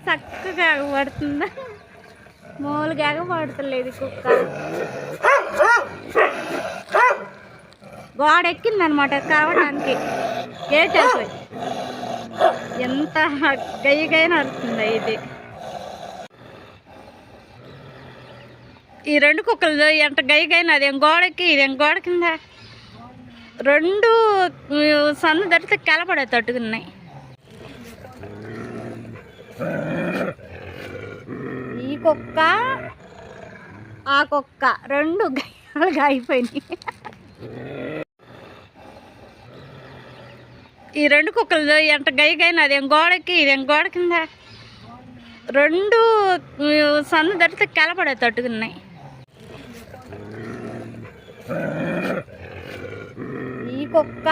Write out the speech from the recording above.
చక్కగా పడుతుందా, మామూలుగా పడతలేదు కుక్క. గోడ ఎక్కిందనమాట కావడానికి, గేట్ అయిపోయి ఎంత గయ్యగా నడుస్తుందా ఇది. ఈ రెండు కుక్కలు ఎంత గయ్యగైనా అదేం గోడకి ఇదేం గోడ కింద, రెండు సందు దడితే కలపడే తట్టుకున్నాయి. ఈ కుక్క ఆ కుక్క రెండు గయ్యాలుగా అయిపోయినాయి. ఈ రెండు కుక్కలు ఎంత గయ్యగైనా అదేం గోడకి ఇదేం గోడ కింద, రెండు సందు దడితే కలపడే తట్టుకున్నాయి. ఈ కుక్క